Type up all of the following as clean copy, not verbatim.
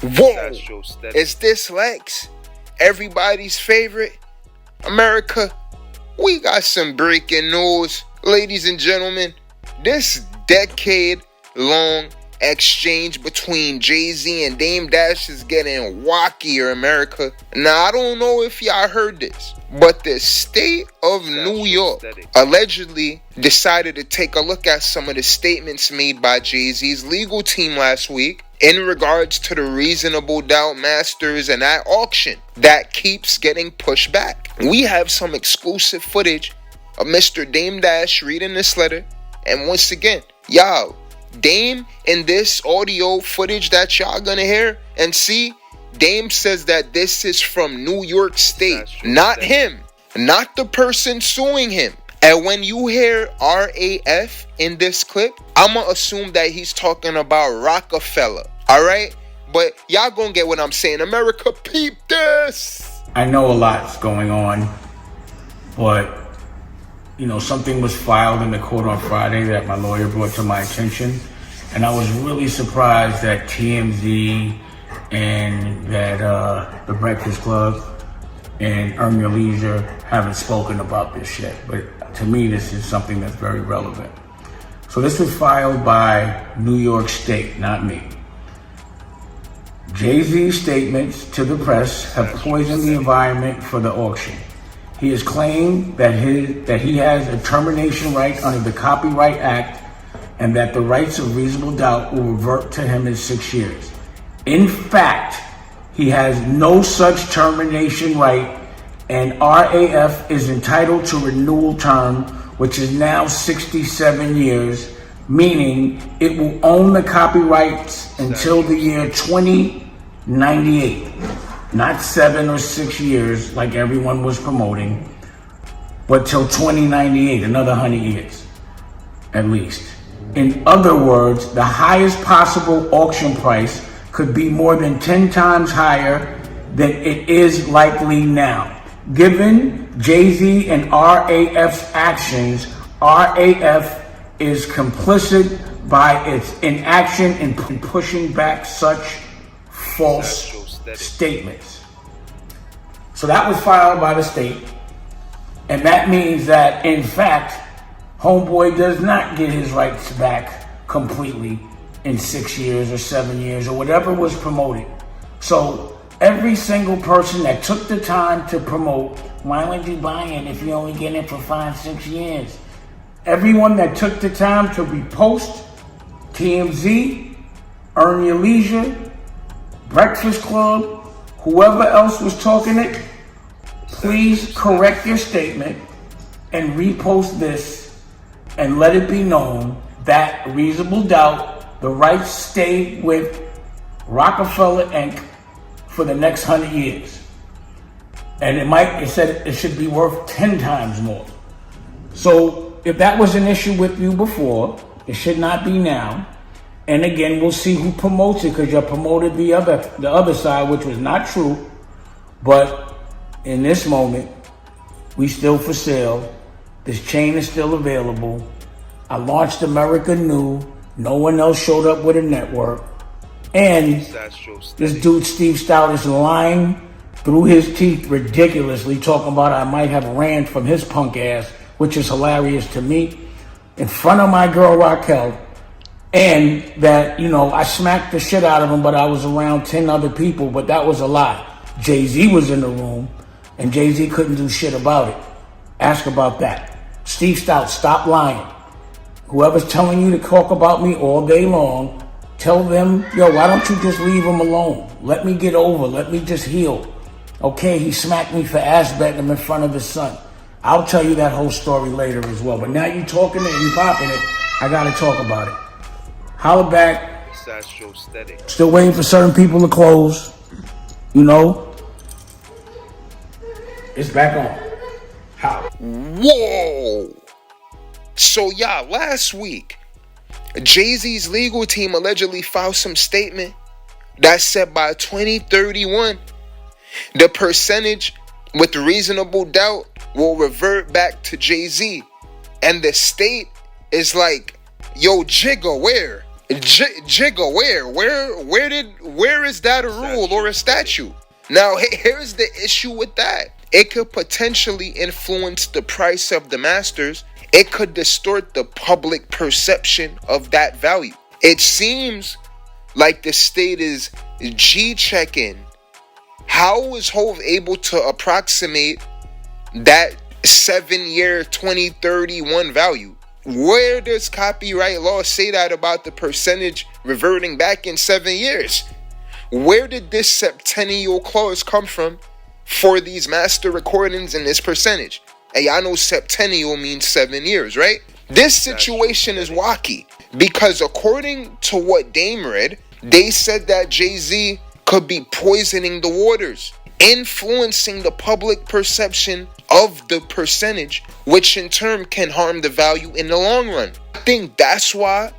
Whoa! Is this Lex? Everybody's favorite? America, we got some breaking news. Ladies and gentlemen, this decade-long exchange between Jay-Z and Dame Dash is getting wackier, America. Now, I don't know if y'all heard this, but the state of New York allegedly decided to take a look at some of the statements made by Jay-Z's legal team last week in regards to the Reasonable Doubt Masters and that auction that keeps getting pushed back. We have some exclusive footage of Mr. Dame Dash reading this letter, and once again, y'all, Dame, in this audio footage that y'all gonna hear and see, Dame says that this is from New York State, not him, not the person suing him. And when you hear RAF in this clip, I'ma assume that he's talking about Roc-A-Fella, alright? But y'all gonna get what I'm saying. America, peep this! I know a lot's going on, but something was filed in the court on Friday that my lawyer brought to my attention, and I was really surprised that TMZ and that the Breakfast Club and Earn Your Leisure haven't spoken about this shit. But to me, this is something that's very relevant. So this was filed by New York State, not me. Jay-Z's statements to the press have poisoned the environment for the auction. He has claimed that he has a termination right under the Copyright Act and that the rights of reasonable doubt will revert to him in 6 years. In fact, he has no such termination right, and RAF is entitled to renewal term, which is now 67 years, meaning it will own the copyrights until the year 2098. Not 7 or 6 years like everyone was promoting, but till 2098, another 100 years, at least. In other words, the highest possible auction price could be more than 10 times higher than it is likely now. Given Jay-Z and RAF's actions, RAF is complicit by its inaction in pushing back such false statements. So that was filed by the state, and that means that, in fact, Homeboy does not get his rights back completely in 6 years or 7 years or whatever was promoted. So every single person that took the time to promote, why would you buy it if you only get it for 5-6 years? Everyone that took the time to repost, TMZ, Earn Your Leisure, Breakfast Club, whoever else was talking it, please correct your statement and repost this and let it be known that Reasonable Doubt, the rights stay with Roc-A-Fella Inc. for the next 100 years. And it said it should be worth 10 times more. So if that was an issue with you before, it should not be now. And again, we'll see who promotes it, because you promoted the other side, which was not true. But in this moment, we still for sale. This chain is still available. I launched America New. No one else showed up with a network. And this dude, Steve Stout, is lying through his teeth ridiculously, talking about I might have ran from his punk ass, which is hilarious to me, in front of my girl Raquel. And that, I smacked the shit out of him, but I was around 10 other people, but that was a lie. Jay-Z was in the room, and Jay-Z couldn't do shit about it. Ask about that. Steve Stout, stop lying. Whoever's telling you to talk about me all day long, tell them, why don't you just leave him alone? Let me get over, let me just heal. Okay, he smacked me for ass betting him in front of his son. I'll tell you that whole story later as well. But now you talking it, you popping it, I gotta talk about it. Holla back. Astrostetics. Still waiting for certain people to close. It's back on. How? Whoa! So last week, Jay-Z's legal team allegedly filed some statement that said by 2031, the percentage with reasonable doubt will revert back to Jay-Z. And the state is like, yo, Jigga, where? Jigga, where is that a rule or a statute? Now, here's the issue with that. It could potentially influence the price of the masters. It could distort the public perception of that value. It seems like the state is G-checking. How is Hove able to approximate that 7-year 2031 value? Where does copyright law say that about the percentage reverting back in 7 years? Where did this septennial clause come from for these master recordings and this percentage? And y'all know septennial means 7 years, right? This situation is wacky because according to what Dame read, they said that Jay-Z could be poisoning the waters, influencing the public perception of the percentage, which in turn can harm the value in the long run. I think that's why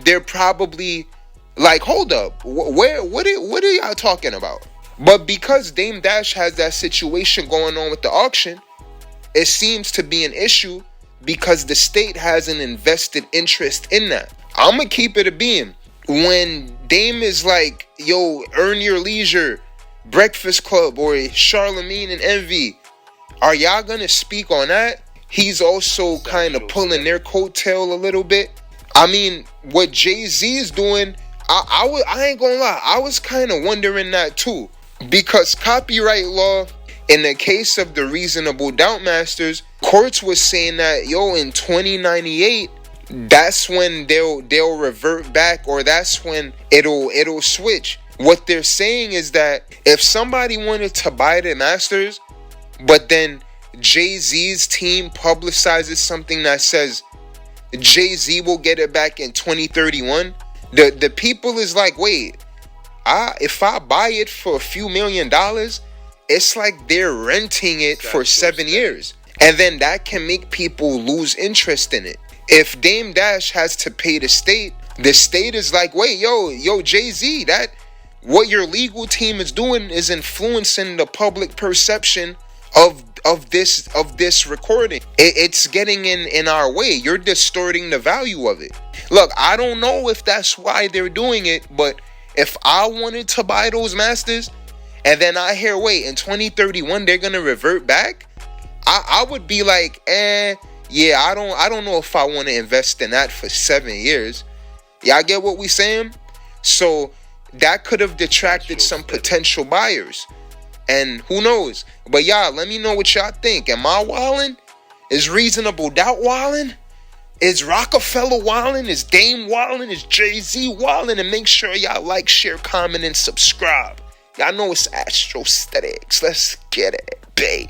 they're probably like, hold up, what are y'all talking about? But because Dame Dash has that situation going on with the auction, it seems to be an issue because the state has an invested interest in that. I'm gonna keep it a beam. When Dame is like, yo, Earn Your Leisure, Breakfast Club, or Charlemagne and Envy, are y'all gonna speak on that? He's also kind of pulling their coattail a little bit. I mean, what Jay-Z is doing, I ain't gonna lie, I was kind of wondering that too. Because copyright law, in the case of the Reasonable Doubt Masters, courts was saying that, yo, in 2098, that's when they'll revert back, or that's when it'll switch. What they're saying is that if somebody wanted to buy the masters, but then Jay-Z's team publicizes something that says Jay-Z will get it back in 2031, the people is like, wait, if I buy it for a few $1 million, it's like they're renting it for 7 years. And then that can make people lose interest in it. If Dame Dash has to pay the state is like, wait, yo, Jay-Z, that what your legal team is doing is influencing the public perception of this recording. It's getting in our way. You're distorting the value of it. Look, I don't know if that's why they're doing it, but if I wanted to buy those masters and then I hear, wait, in 2031 they're gonna revert back, I would be like, yeah, I don't know if I want to invest in that for 7 years. Y'all get what we saying? So that could have detracted some potential buyers. And who knows? But y'all, let me know what y'all think. Am I wildin'? Is Reasonable Doubt wildin'? Is Roc-A-Fella wildin'? Is Dame wildin'? Is Jay-Z wildin'? And make sure y'all like, share, comment, and subscribe. Y'all know it's Astrostetics. Let's get it, babe.